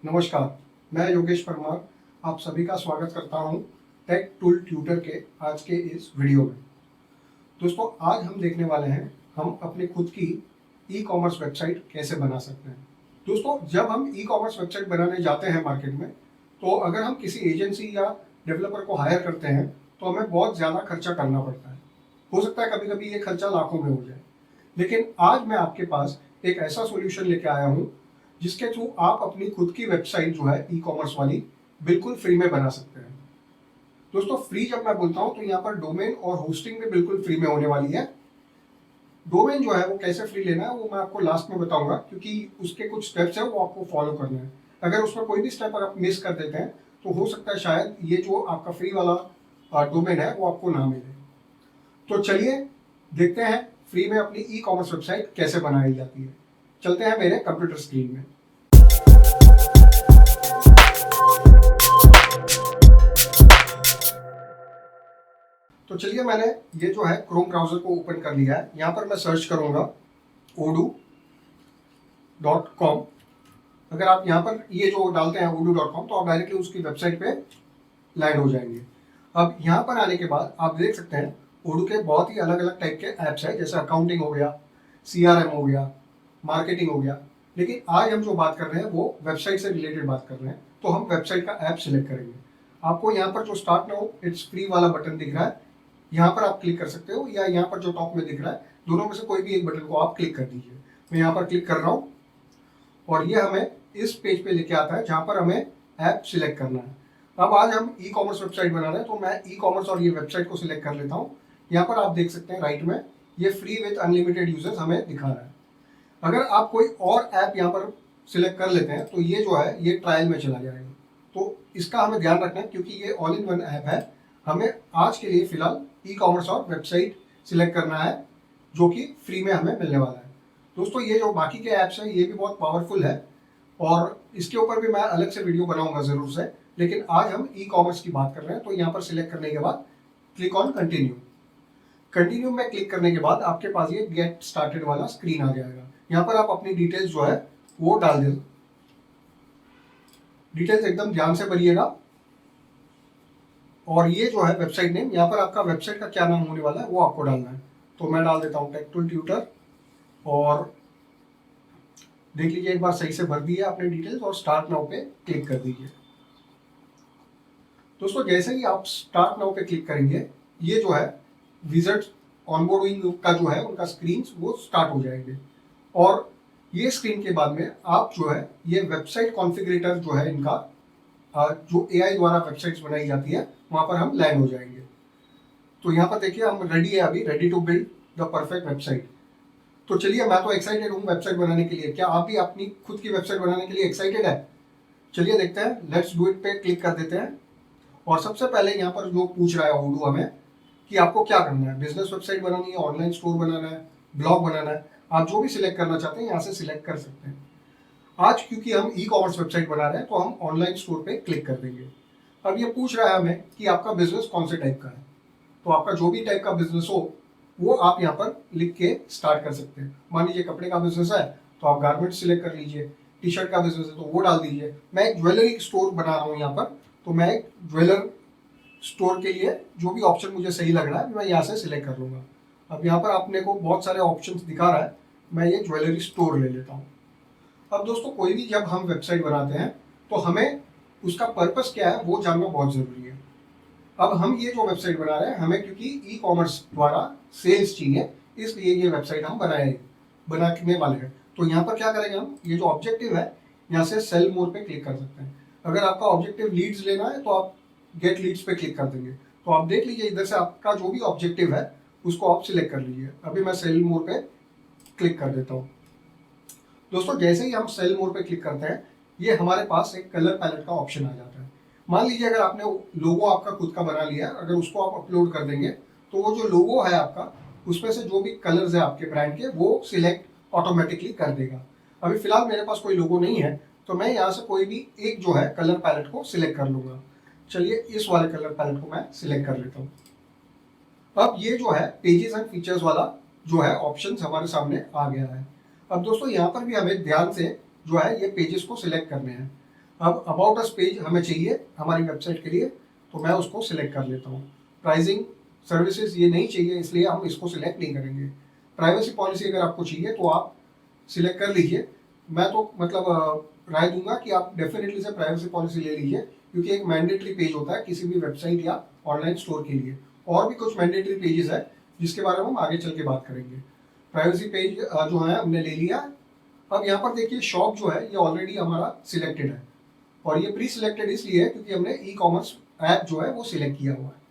नमस्कार, मैं योगेश परमार आप सभी का स्वागत करता हूं टेक टूल ट्यूटर के आज के इस वीडियो में। दोस्तों, आज हम देखने वाले हैं हम अपनी खुद की ई कॉमर्स वेबसाइट कैसे बना सकते हैं। दोस्तों, जब हम ई कॉमर्स वेबसाइट बनाने जाते हैं मार्केट में, तो अगर हम किसी एजेंसी या डेवलपर को हायर करते हैं तो हमें बहुत ज़्यादा खर्चा करना पड़ता है। हो सकता है कभी कभी ये खर्चा लाखों में हो जाए, लेकिन आज मैं आपके पास एक ऐसा सॉल्यूशन लेके आया हूँ जिसके थ्रू आप अपनी खुद की वेबसाइट जो है ई कॉमर्स वाली बिल्कुल फ्री में बना सकते हैं। दोस्तों, फ्री जब मैं बोलता हूं तो यहाँ पर डोमेन और होस्टिंग भी बिल्कुल फ्री में होने वाली है। डोमेन जो है वो कैसे फ्री लेना है वो मैं आपको लास्ट में बताऊंगा, क्योंकि उसके कुछ स्टेप्स है वो आपको फॉलो करना है। अगर उसमें कोई भी स्टेप अगर आप मिस कर देते हैं तो हो सकता है शायद ये जो आपका फ्री वाला डोमेन है वो आपको ना मिले। तो चलिए देखते हैं फ्री में अपनी ई कॉमर्स वेबसाइट कैसे बनाई जाती है। चलते हैं मेरे कंप्यूटर स्क्रीन में। तो चलिए, मैंने ये जो है क्रोम ब्राउजर को ओपन कर लिया है। यहाँ पर मैं सर्च करूंगा odoo.com। अगर आप यहाँ पर ये जो डालते हैं odoo.com तो आप डायरेक्टली उसकी वेबसाइट पे लैंड हो जाएंगे। अब यहाँ पर आने के बाद आप देख सकते हैं odoo के बहुत ही अलग अलग टाइप के ऐप्स हैं, जैसे अकाउंटिंग हो गया, CRM हो गया, मार्केटिंग हो गया। लेकिन आज हम जो बात कर रहे हैं वो वेबसाइट से रिलेटेड बात कर रहे हैं, तो हम वेबसाइट का ऐप सिलेक्ट करेंगे। आपको यहाँ पर जो स्टार्ट नाउ इट्स फ्री वाला बटन दिख रहा है, यहाँ पर आप क्लिक कर सकते हो, या यहाँ पर जो टॉप में दिख रहा है, दोनों में से कोई भी एक बटन को आप क्लिक कर दीजिए। मैं यहाँ पर क्लिक कर रहा हूँ और ये हमें इस पेज पे लेके आता है जहाँ पर हमें ऐप सिलेक्ट करना है। अब आज हम ई कॉमर्स वेबसाइट बना रहे हैं, तो मैं ई कॉमर्स और ये वेबसाइट को सिलेक्ट कर लेता हूँ। यहाँ पर आप देख सकते हैं राइट में ये फ्री विथ अनलिमिटेड यूजर्स हमें दिखा रहा है। अगर आप कोई और ऐप यहाँ पर सिलेक्ट कर लेते हैं तो ये जो है ये ट्रायल में चला जाएगा। तो इसका हमें ध्यान रखना है, क्योंकि ये ऑल इन वन ऐप है। हमें आज के लिए फिलहाल ई कॉमर्स और वेबसाइट सिलेक्ट करना है जो कि फ्री में हमें मिलने वाला है। दोस्तों, ये जो बाकी के ऐप्स हैं ये भी बहुत पावरफुल है और इसके ऊपर भी मैं अलग से वीडियो बनाऊंगा ज़रूर से, लेकिन आज हम ई कॉमर्स की बात कर रहे हैं। तो यहाँ पर सिलेक्ट करने के बाद क्लिक ऑन कंटिन्यू। कंटिन्यू में क्लिक करने के बाद आपके पास ये गेट स्टार्टेड वाला स्क्रीन आ जाएगा। यहाँ पर आप अपनी डिटेल्स जो है वो डाल दें। डिटेल्स एकदम ध्यान से भरिएगा। और ये जो है वेबसाइट नेम, यहाँ पर आपका वेबसाइट का क्या नाम होने वाला है वो आपको डालना है। तो मैं डाल देता हूँ टेक टूल ट्यूटर, और देख लीजिए एक बार सही से भर दिए आपने डिटेल्स और स्टार्ट नाउ पे क्लिक कर दीजिए। दोस्तों, जैसे ही आप स्टार्ट नाउ पे क्लिक करेंगे ये जो है विजिट ऑनबोर्डिंग का जो है उनका स्क्रीन वो स्टार्ट हो जाएंगे। और ये स्क्रीन के बाद में आप जो है ये वेबसाइट कॉन्फ़िगरेटर जो है इनका जो AI द्वारा वेबसाइट्स बनाई जाती है वहाँ पर हम लैंड हो जाएंगे। तो यहाँ पर देखिए हम रेडी है, अभी ready to build the perfect website. तो चलिए, मैं तो एक्साइटेड हूँ वेबसाइट बनाने के लिए। क्या आप भी अपनी खुद की वेबसाइट बनाने के लिए एक्साइटेड है? चलिए देखते हैं, लेट्स डू इट पे क्लिक कर देते हैं। और सबसे पहले यहाँ पर जो पूछ रहा है odoo हमें कि आपको क्या करना है, बिजनेस वेबसाइट बनानी है, ऑनलाइन स्टोर बनाना है, ब्लॉग बनाना है। आप जो भी सिलेक्ट करना चाहते हैं यहाँ से सिलेक्ट कर सकते हैं। आज क्योंकि हम ई कॉमर्स वेबसाइट बना रहे हैं तो हम ऑनलाइन स्टोर पे क्लिक कर देंगे। अब ये पूछ रहा है हमें कि आपका बिजनेस कौन से टाइप का है। तो आपका जो भी टाइप का बिजनेस हो वो आप यहाँ पर लिख के स्टार्ट कर सकते हैं। मान लीजिए कपड़े का बिजनेस है तो आप गारमेंट सिलेक्ट कर लीजिए, टी शर्ट का बिजनेस है तो वो डाल दीजिए। मैं एक ज्वेलरी स्टोर बना रहा हूँ यहाँ पर, तो मैं एक ज्वेलर स्टोर के लिए जो भी ऑप्शन मुझे सही लग रहा है मैं यहाँ से सिलेक्ट कर लूँगा। अब यहाँ पर आपने को बहुत सारे ऑप्शंस दिखा रहा है, मैं ये ज्वेलरी स्टोर ले लेता हूँ। अब दोस्तों, कोई भी जब हम वेबसाइट बनाते हैं तो हमें उसका पर्पस क्या है वो जानना बहुत ज़रूरी है। अब हम ये जो वेबसाइट बना रहे हैं हमें क्योंकि ई कॉमर्स द्वारा सेल्स चाहिए, इसलिए ये वेबसाइट हम बनाने वाले हैं। तो यहाँ पर क्या करेंगे हम, ये जो ऑब्जेक्टिव है यहाँ से सेल मोर पे क्लिक कर सकते हैं। अगर आपका ऑब्जेक्टिव लीड्स लेना है तो आप गेट लीड्स पे क्लिक कर देंगे। तो आप देख लीजिए इधर से आपका जो भी ऑब्जेक्टिव है उसको आप सिलेक्ट कर लीजिए। अभी मैं सेल मोर पे क्लिक कर देता हूँ। दोस्तों, जैसे ही हम सेल मोड पे क्लिक करते हैं ये हमारे पास एक कलर पैलेट का ऑप्शन आ जाता है। मान लीजिए अगर आपने लोगो आपका खुद का बना लिया, अगर उसको आप अपलोड कर देंगे तो वो जो लोगो है आपका उसमें से जो भी कलर्स है आपके ब्रांड के वो सिलेक्ट ऑटोमेटिकली कर देगा। अभी फिलहाल मेरे पास कोई लोगो नहीं है तो मैं यहाँ से कोई भी एक जो है कलर पैलेट को सिलेक्ट कर लूँगा। चलिए इस वाले कलर पैलेट को मैं सिलेक्ट कर लेता हूँ। अब ये जो है पेजेस एंड फीचर्स वाला जो है ऑप्शन हमारे सामने आ गया है। अब दोस्तों, यहाँ पर भी हमें ध्यान से जो है ये पेजेस को सिलेक्ट करने हैं। अब अबाउट अस पेज हमें चाहिए हमारी वेबसाइट के लिए, तो मैं उसको सिलेक्ट कर लेता हूँ। प्राइसिंग सर्विसेज ये नहीं चाहिए, इसलिए हम इसको सिलेक्ट नहीं करेंगे। प्राइवेसी पॉलिसी अगर आपको चाहिए तो आप सिलेक्ट कर लीजिए। मैं तो मतलब राय दूंगा कि आप डेफिनेटली से प्राइवेसी पॉलिसी ले लीजिए, क्योंकि एक मैंडेटरी पेज होता है किसी भी वेबसाइट या ऑनलाइन स्टोर के लिए। और भी कुछ मैंडेटरी पेजेस है जिसके बारे में हम आगे चल के बात करेंगे। प्राइवेसी पेज जो है हमने ले लिया। अब यहाँ पर देखिए शॉप जो है ये ऑलरेडी हमारा सिलेक्टेड है, और ये प्री सिलेक्टेड इसलिए है क्योंकि हमने ई कॉमर्स ऐप जो है वो सिलेक्ट किया हुआ है।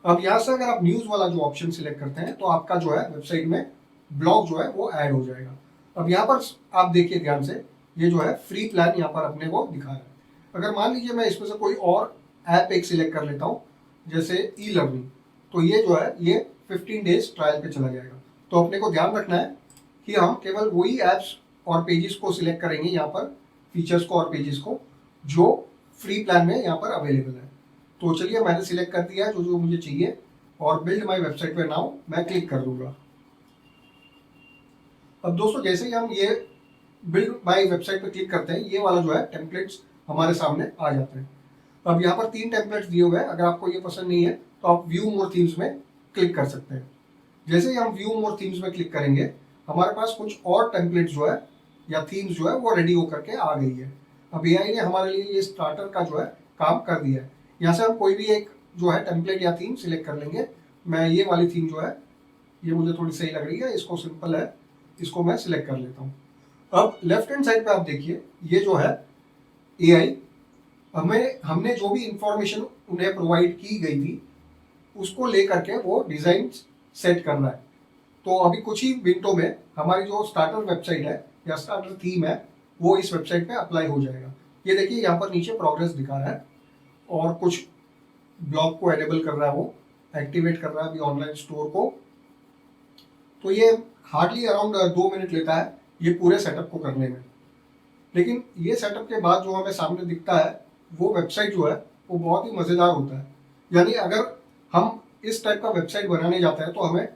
अब यहाँ से अगर आप न्यूज़ वाला जो ऑप्शन सिलेक्ट करते हैं तो आपका जो है वेबसाइट में ब्लॉग जो है वो ऐड हो जाएगा। अब यहाँ पर आप देखिए ध्यान से, ये जो है फ्री प्लान यहाँ पर अपने को दिखा रहा है। अगर मान लीजिए मैं इसमें से कोई और ऐप एक सिलेक्ट कर लेता हूँ, जैसे ई लर्निंग, तो ये जो है ये 15 डेज ट्रायल पे चला जाएगा। तो अपने को ध्यान रखना है कि हम केवल वही ऐप्स और पेजेस को सिलेक्ट करेंगे, यहाँ पर फीचर्स को और पेजेस को जो फ्री प्लान में यहाँ पर अवेलेबल है। तो चलिए मैंने सिलेक्ट कर दिया है जो जो मुझे चाहिए, और बिल्ड माई वेबसाइट पे नाउ मैं क्लिक कर दूंगा। अब दोस्तों जैसे ही हम ये बिल्ड माई वेबसाइट पे क्लिक करते हैं, ये वाला जो है टेम्पलेट्स हमारे सामने आ जाते हैं। अब यहाँ पर 3 टेम्पलेट्स दिए हुए हैं। अगर आपको ये पसंद नहीं है तो आप व्यू मोर थीम्स में क्लिक कर सकते हैं। जैसे ही हम व्यू मोर थीम्स में क्लिक करेंगे, हमारे पास कुछ और टेम्पलेट्स जो है या थीम्स जो है वो रेडी होकर के आ गई है। अब एआई ने हमारे लिए ये स्टार्टर का जो है काम कर दिया है। यहाँ से हम कोई भी एक जो है टेम्पलेट या थीम सिलेक्ट कर लेंगे। मैं ये वाली थीम जो है ये मुझे थोड़ी सही लग रही है, इसको सिंपल है, इसको मैं सिलेक्ट कर लेता हूँ। अब लेफ्ट हैंड साइड पे आप देखिए, ये जो है एआई हमने जो भी इंफॉर्मेशन उन्हें प्रोवाइड की गई थी उसको लेकर के वो डिजाइन सेट कर रहा है। तो अभी कुछ ही मिनटों में हमारी जो स्टार्टर वेबसाइट है या स्टार्टर थीम है वो इस वेबसाइट पे अप्लाई हो जाएगा। ये देखिए यहाँ पर नीचे प्रोग्रेस दिखा रहा है, और कुछ ब्लॉग को एनेबल कर रहा है, वो एक्टिवेट कर रहा है अभी ऑनलाइन स्टोर को। तो ये हार्डली अराउंड 2 मिनट लेता है ये पूरे सेटअप को करने में। लेकिन ये सेटअप के बाद जो हमें सामने दिखता है वो वेबसाइट जो है वो बहुत ही मज़ेदार होता है। यानी अगर हम इस टाइप का वेबसाइट बनाने जाते हैं तो हमें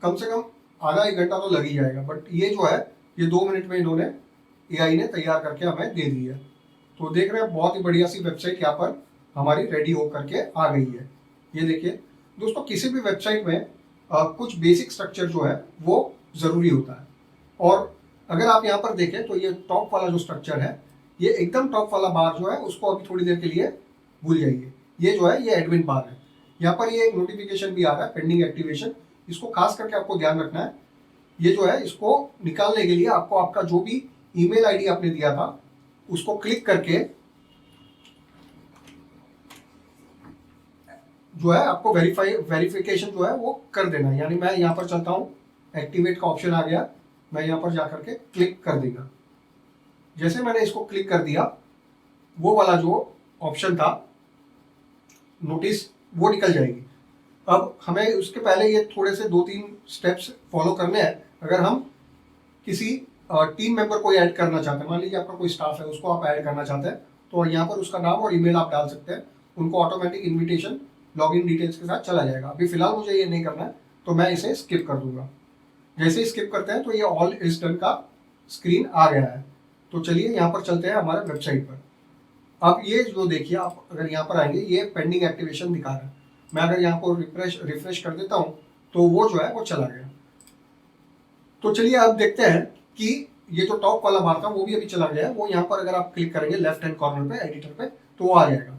कम से कम आधा 1 घंटा तो लग ही जाएगा, बट ये जो है ये 2 मिनट में इन्होंने एआई ने तैयार करके हमें दे दी है। तो देख रहे हैं बहुत ही बढ़िया सी वेबसाइट यहाँ पर हमारी रेडी हो करके आ गई है। ये देखिए दोस्तों, किसी भी वेबसाइट में कुछ बेसिक स्ट्रक्चर जो है वो ज़रूरी होता है। और अगर आप यहाँ पर देखें तो ये टॉप वाला जो स्ट्रक्चर है, ये एकदम टॉप वाला बार जो है उसको अभी थोड़ी देर के लिए भूल जाइए। ये जो है ये एडमिन बार है। यहाँ पर ये एक नोटिफिकेशन भी आ रहा है पेंडिंग एक्टिवेशन, इसको खास करके आपको ध्यान रखना है। ये जो है इसको निकालने के लिए आपको आपका जो भी ईमेल आईडी आपने दिया था उसको क्लिक करके जो है आपको वेरिफिकेशन जो है वो कर देना। यानी मैं यहाँ पर चलता हूँ, एक्टिवेट का ऑप्शन आ गया, मैं यहाँ पर जाकर के क्लिक कर देगा। जैसे मैंने इसको क्लिक कर दिया, वो वाला जो ऑप्शन था नोटिस वो निकल जाएगी। अब हमें उसके पहले ये थोड़े से 2-3 स्टेप्स फॉलो करने हैं। अगर हम किसी टीम मेंबर को ऐड करना चाहते हैं, मान लीजिए आपका कोई स्टाफ है उसको आप ऐड करना चाहते हैं, तो यहाँ पर उसका नाम और ईमेल आप डाल सकते हैं। उनको ऑटोमेटिक इन्विटेशन लॉगिन डिटेल्स के साथ चला जाएगा। अभी फिलहाल मुझे ये नहीं करना है तो मैं इसे स्किप कर दूंगा। जैसे ही स्किप करते हैं तो ये ऑल इज डन का स्क्रीन आ गया है। तो चलिए यहाँ पर चलते हैं हमारे वेबसाइट पर। अब ये जो देखिए, आप अगर यहाँ पर आएंगे ये पेंडिंग एक्टिवेशन दिखा रहा है। मैं अगर यहाँ को रिफ्रेश कर देता हूँ तो वो जो है वो चला गया। तो चलिए अब देखते हैं कि ये जो टॉप वाला बार था वो भी अभी चला गया है। वो यहाँ पर अगर आप क्लिक करेंगे लेफ्ट हैंड कॉर्नर पे एडिटर पे तो वो आ जाएगा।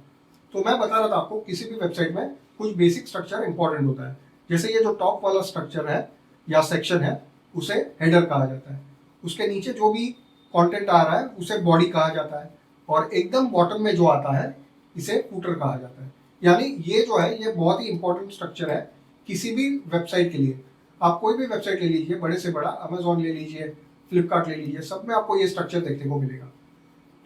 तो मैं बता रहा था आपको किसी भी वेबसाइट में कुछ बेसिक स्ट्रक्चर इंपॉर्टेंट होता है। जैसे ये जो टॉप वाला स्ट्रक्चर है या सेक्शन है उसे हेडर कहा जाता है। उसके नीचे जो भी कंटेंट आ रहा है उसे बॉडी कहा जाता है, और एकदम बॉटम में जो आता है इसे फूटर कहा जाता है। यानी ये जो है ये बहुत ही इंपॉर्टेंट स्ट्रक्चर है किसी भी वेबसाइट के लिए। आप कोई भी वेबसाइट ले लीजिए, बड़े से बड़ा, अमेजोन ले लीजिए, फ्लिपकार्ट ले लीजिए, सब में आपको ये स्ट्रक्चर देखने को मिलेगा।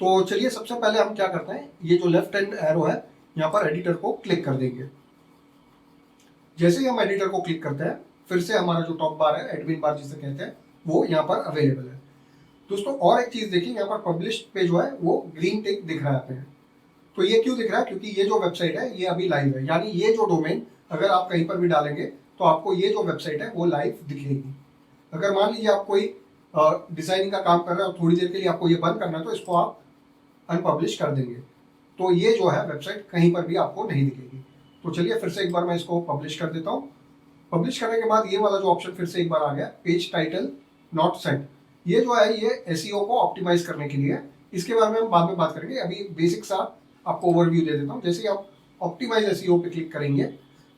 तो चलिए सबसे पहले हम क्या करते हैं, ये जो लेफ्ट हैंड एरो है यहाँ पर एडिटर को क्लिक कर देंगे। जैसे ही हम एडिटर को क्लिक करते हैं फिर से हमारा जो टॉप बार है, एडमिन बार जिसे कहते हैं, वो यहाँ पर अवेलेबल है। दोस्तों और एक चीज देखिए, यहाँ पर पब्लिश पे जो है वो ग्रीन टिक दिख रहा है आपको। तो ये क्यों दिख रहा है? क्योंकि ये जो वेबसाइट है ये अभी लाइव है। यानी ये जो डोमेन अगर आप कहीं पर भी डालेंगे तो आपको ये जो वेबसाइट है वो लाइव दिखेगी। अगर मान लीजिए आप कोई डिजाइनिंग का काम कर रहे हैं और थोड़ी देर के लिए आपको ये बंद करना है तो इसको आप अनपब्लिश कर देंगे। तो ये जो है वेबसाइट कहीं पर भी आपको नहीं दिखेगी। तो चलिए फिर से एक बार मैं इसको पब्लिश कर देता हूँ। पब्लिश करने के बाद ये वाला जो ऑप्शन फिर से एक बार आ गया, पेज टाइटल नॉट सेट। ये जो है ये एसईओ को ऑप्टिमाइज करने के लिए है। इसके बारे में हम बाद में बात करेंगे, अभी बेसिक सा आपको ओवरव्यू दे देता हूँ। जैसे ही आप ऑप्टिमाइज एसईओ पे क्लिक करेंगे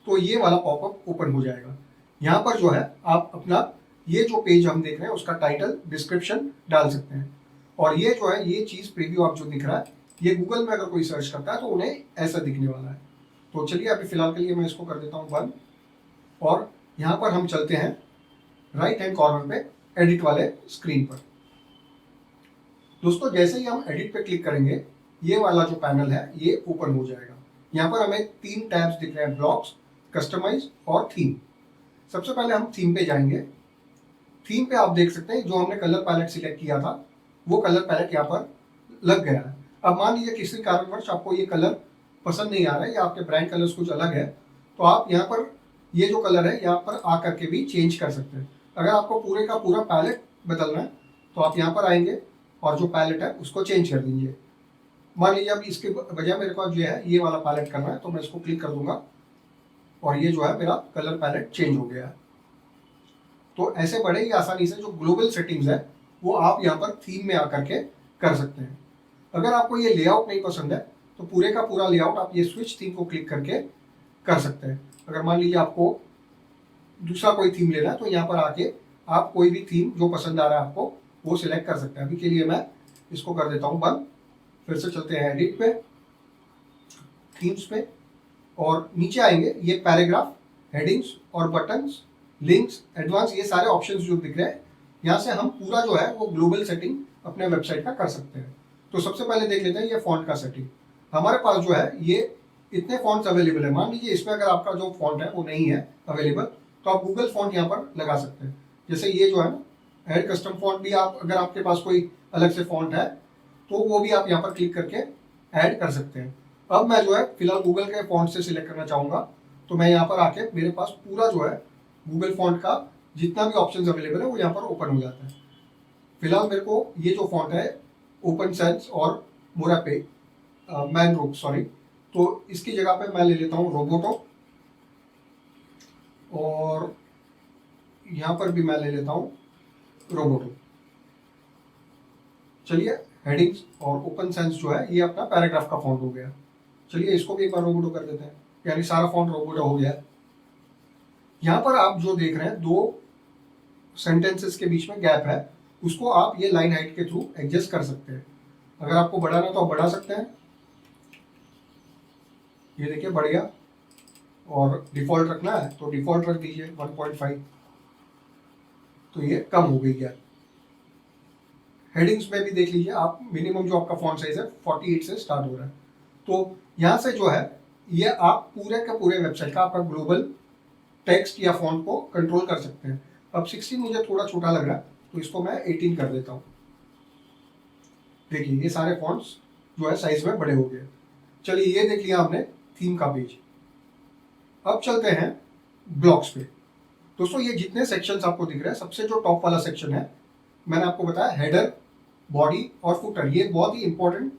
तो ये वाला पॉपअप ओपन हो जाएगा। यहाँ पर जो है आप अपना ये जो पेज हम देख रहे हैं उसका टाइटल डिस्क्रिप्शन डाल सकते हैं। और ये जो है ये चीज़ प्रीव्यू आप जो दिख रहा है ये गूगल में अगर कोई सर्च करता है तो उन्हें ऐसा दिखने वाला है। तो चलिए अभी फिलहाल के लिए मैं इसको कर देता हूँ बंद, और यहाँ पर हम चलते हैं राइट हैंड कॉर्नर पे एडिट वाले स्क्रीन पर। दोस्तों जैसे ही हम एडिट पे क्लिक करेंगे ये वाला जो पैनल है ये ओपन हो जाएगा। यहाँ पर हमें 3 टैब्स दिख रहे हैं, ब्लॉक्स, कस्टमाइज और थीम। सबसे पहले हम थीम पे जाएंगे। थीम पे आप देख सकते हैं जो हमने कलर पैलेट सिलेक्ट किया था वो कलर पैलेट यहाँ पर लग गया है। अब मान लीजिए किसी कारणवश आपको ये कलर पसंद नहीं आ रहा है या आपके ब्रांड कलर्स कुछ अलग है, तो आप यहाँ पर ये जो कलर है यहाँ पर आ करके भी चेंज कर सकते हैं। अगर आपको पूरे का पूरा पैलेट बदलना है तो आप यहाँ पर आएंगे और जो पैलेट है उसको चेंज कर दीजिए। मान लीजिए अब इसके बजाय मेरे पास जो है ये वाला पैलेट करना है तो मैं इसको क्लिक कर दूंगा और ये जो है मेरा कलर पैलेट चेंज हो गया है। तो ऐसे बड़े ही आसानी से जो ग्लोबल सेटिंग्स है वो आप यहाँ पर थीम में आकर के कर सकते हैं। अगर आपको ये लेआउट नहीं पसंद है तो पूरे का पूरा लेआउट आप ये स्विच थीम को क्लिक करके कर सकते हैं। अगर मान लीजिए आपको दूसरा कोई थीम लेना है तो यहाँ पर आके आप कोई भी थीम जो पसंद आ रहा है आपको वो सिलेक्ट कर सकते हैं। अभी के लिए मैं इसको कर देता हूँ बंद। फिर से चलते हैं एडिट पे, थीम्स पे, और नीचे आएंगे ये पैराग्राफ, हेडिंग्स और बटन्स, लिंक्स, एडवांस, ये सारे ऑप्शंस जो दिख रहे हैं यहाँ से हम पूरा जो है वो ग्लोबल सेटिंग अपने वेबसाइट का कर सकते हैं। तो सबसे पहले देख लेते हैं ये फॉन्ट का सेटिंग। हमारे पास जो है ये इतने फॉन्ट्स अवेलेबल है। मान लीजिए इसमें अगर आपका जो फॉन्ट है वो नहीं है अवेलेबल तो आप गूगल फॉन्ट यहाँ पर लगा सकते हैं। जैसे ये जो है ना ऐड कस्टम फॉन्ट भी, आप अगर आपके पास कोई अलग से फॉन्ट है तो वो भी आप यहाँ पर क्लिक करके ऐड कर सकते हैं। अब मैं जो है फिलहाल गूगल के फॉन्ट से सिलेक्ट करना चाहूँगा तो मैं यहाँ पर आके मेरे पास पूरा जो है गूगल फॉन्ट का जितना भी ऑप्शंस अवेलेबल है वो यहाँ पर ओपन हो जाता है। फिलहाल मेरे को ये जो फॉन्ट है ओपन सेंस और मोरापे मैन रोप सॉरी, तो इसकी जगह पे मैं ले लेता हूँ रोबोटो, और यहाँ पर भी मैं ले लेता हूँ रोबोटो। चलिए हेडिंग्स और ओपन सेंस जो है ये अपना पैराग्राफ का फॉन्ट हो गया। चलिए इसको भी एक बार रोबोटो कर देते हैं, यानी सारा फॉन्ट रोबोटो हो गया। यहाँ पर आप जो देख रहे हैं 2 सेंटेंसेस के बीच में गैप है, उसको आप ये लाइन हाइट के थ्रू एडजस्ट कर सकते हैं। अगर आपको बढ़ाना तो आप बढ़ा सकते हैं, ये देखिए बढ़ गया। और डिफ़ॉल्ट रखना है तो डिफ़ॉल्ट रख दीजिए 1.5, तो ये कम हो गई है। हेडिंग्स में भी देख लीजिए आप, मिनिमम जो आपका फॉन्ट साइज है 48 से स्टार्ट हो रहा है। तो यहाँ से जो है ये आप पूरे का पूरे वेबसाइट का आपका ग्लोबल टेक्स्ट या फॉन्ट को कंट्रोल कर सकते हैं। अब 16 मुझे थोड़ा छोटा लग रहा है तो इसको मैं 18 कर देता हूँ। देखिए ये सारे फॉन्ट्स जो है साइज में बड़े हो गए। चलिए ये देख लिया हमने थीम का पेज। अब चलते हैं ब्लॉक्स पे। दोस्तों ये जितने सेक्शंस आपको दिख रहे हैं सबसे जो टॉप वाला सेक्शन है मैंने आपको बताया हेडर, बॉडी और फुटर, ये बहुत ही इंपॉर्टेंट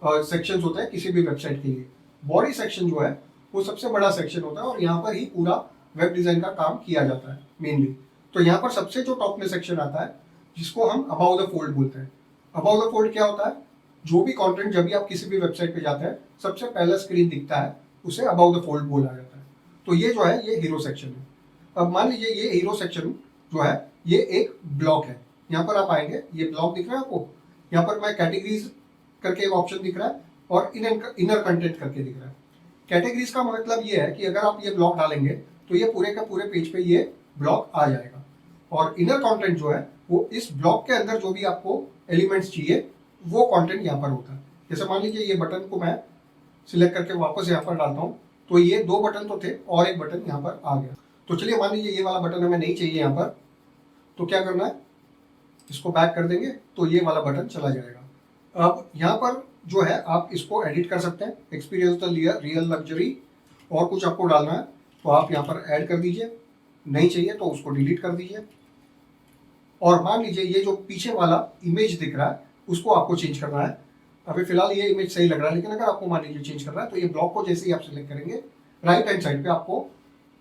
सेक्शंस होते हैं किसी भी वेबसाइट के लिए। बॉडी सेक्शन जो है वो सबसे बड़ा सेक्शन होता है और यहाँ पर ही पूरा वेब डिज़ाइन का काम किया जाता है मेनली। तो यहाँ पर सबसे जो टॉप में सेक्शन आता है जिसको हम अबाउट द फोल्ड बोलते हैं। अबाउट द फोल्ड क्या होता है? जो भी कंटेंट जब भी आप किसी भी वेबसाइट पे जाते हैं सबसे पहला स्क्रीन दिखता है उसे अबाउट द फोल्ड बोला जाता है। तो ये जो है ये हीरो सेक्शन है। अब मान लीजिए ये हीरो सेक्शन जो है ये एक ब्लॉक है। यहाँ पर आप आएंगे, ये ब्लॉक दिख रहा है आपको, यहाँ पर मैं कैटेगरीज करके एक ऑप्शन दिख रहा है और इनर कंटेंट करके दिख रहा है। कैटेगरीज का मतलब ये है कि अगर आप ये ब्लॉक डालेंगे तो ये पूरे का पूरे पेज पे ये ब्लॉक आ जाएगा। और इनर कंटेंट जो है वो इस ब्लॉक के अंदर जो भी आपको एलिमेंट्स चाहिए वो कंटेंट यहाँ पर होता है। जैसे मान लीजिए ये बटन को मैं सिलेक्ट करके वापस यहाँ पर डालता हूँ तो ये 2 बटन तो थे और एक बटन यहाँ पर आ गया। तो चलिए मान लीजिए ये वाला बटन हमें नहीं चाहिए यहाँ पर, तो क्या करना है, इसको बैक कर देंगे तो ये वाला बटन चला जाएगा। अब यहाँ पर जो है आप इसको एडिट कर सकते हैं, एक्सपीरियंस द रियल लग्जरी, और कुछ आपको डालना है तो आप यहाँ पर ऐड कर दीजिए, नहीं चाहिए तो उसको डिलीट कर दीजिए। और मान लीजिए ये जो पीछे वाला इमेज दिख रहा है उसको आपको चेंज करना है अभी फिलहाल ये इमेज सही लग रहा है, लेकिन अगर आपको मान लीजिए चेंज करना है तो ये ब्लॉक को जैसे ही आप सिलेक्ट करेंगे राइट हैंड साइड पे आपको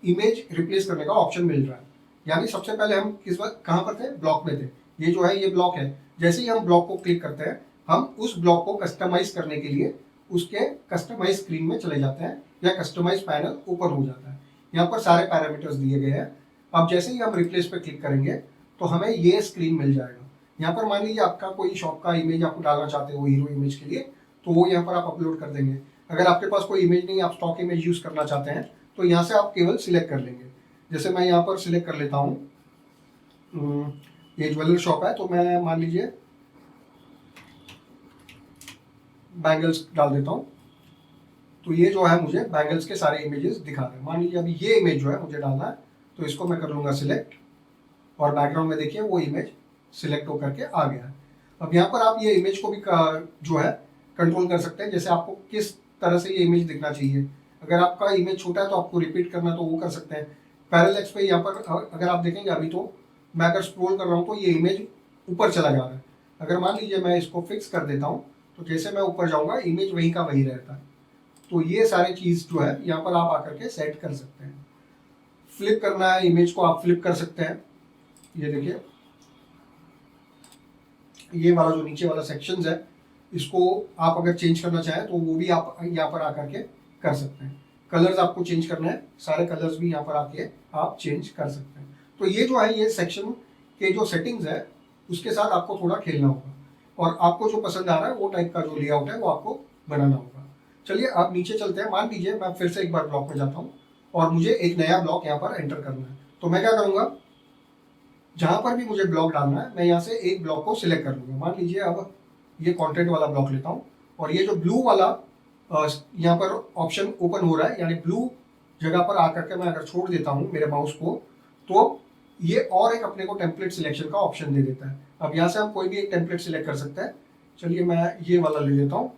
इमेज रिप्लेस करने का ऑप्शन मिल रहा है। यानी सबसे पहले हम किस वक्त कहाँ पर थे, ब्लॉक में थे। ये जो है ये ब्लॉक है, जैसे ही हम ब्लॉक को क्लिक करते हैं हम उस ब्लॉक को कस्टमाइज करने के लिए उसके कस्टमाइज स्क्रीन में चले जाते हैं या कस्टमाइज पैनल ओपन हो जाता है। यहाँ पर सारे पैरामीटर्स दिए गए हैं। अब जैसे ही हम रिप्लेस पे क्लिक करेंगे तो हमें ये स्क्रीन मिल जाएगा। यहाँ पर मान लीजिए आपका कोई शॉप का इमेज आपको डालना चाहते हो हीरो इमेज के लिए, तो वो यहाँ पर आप अपलोड कर देंगे। अगर आपके पास कोई इमेज नहीं, आप स्टॉक इमेज यूज करना चाहते हैं तो यहाँ से आप केवल सिलेक्ट कर लेंगे। जैसे मैं यहाँ पर सिलेक्ट कर लेता हूँ, ये ज्वेलर शॉप है तो मैं मान लीजिए बैंगल्स डाल देता हूँ। तो ये जो है मुझे बैंगल्स के सारे इमेजेस दिखा रहे हैं। मान लीजिए अभी ये इमेज जो है मुझे डालना है, तो इसको मैं कर लूँगा सिलेक्ट, और बैकग्राउंड में देखिए वो इमेज सिलेक्ट होकर के आ गया है। अब यहाँ पर आप ये इमेज को भी जो है कंट्रोल कर सकते हैं, जैसे आपको किस तरह से ये इमेज दिखना चाहिए। अगर आपका इमेज छोटा है तो आपको रिपीट करना तो वो कर सकते हैं। पैरेलैक्स पे यहाँ पर अगर आप देखेंगे अभी तो मैं अगर स्क्रॉल कर रहा हूँ तो ये इमेज ऊपर चला जा रहा है। अगर मान लीजिए मैं इसको फिक्स कर देता हूँ तो जैसे मैं ऊपर जाऊँगा इमेज वहीं का वहीं रहता है। तो ये सारी चीज़ जो है यहाँ पर आप आकर के सेट कर सकते हैं। फ्लिप करना है इमेज को आप फ्लिप कर सकते हैं। ये देखिए ये वाला जो नीचे वाला सेक्शंस है इसको आप अगर चेंज करना चाहें तो वो भी आप यहाँ पर आकर के कर सकते हैं। कलर्स आपको चेंज करना है, सारे कलर्स भी यहाँ पर आके आप चेंज कर सकते हैं। तो ये जो है ये सेक्शन के जो सेटिंग्स है उसके साथ आपको थोड़ा खेलना होगा, और आपको जो पसंद आ रहा है वो टाइप का जो लेआउट है वो आपको बनाना होगा। चलिए आप नीचे चलते हैं। मान लीजिए मैं फिर से एक बार ब्लॉक में जाता हूँ और मुझे एक नया ब्लॉक यहाँ पर एंटर करना है। तो मैं क्या करूँगा, जहां पर भी मुझे ब्लॉक डालना है मैं यहाँ से एक ब्लॉक को सिलेक्ट कर लूंगा। मान लीजिए अब ये कंटेंट वाला ब्लॉक लेता हूँ, और ये जो ब्लू वाला यहाँ पर ऑप्शन ओपन हो रहा है, यानी ब्लू जगह पर आकर के मैं अगर छोड़ देता हूँ मेरे माउस को, तो ये और एक अपने को टेम्पलेट सिलेक्शन का ऑप्शन दे देता है। अब यहाँ से हम कोई भी एक टेम्पलेट सिलेक्ट कर सकते हैं। चलिए मैं ये वाला ले लेता हूँ।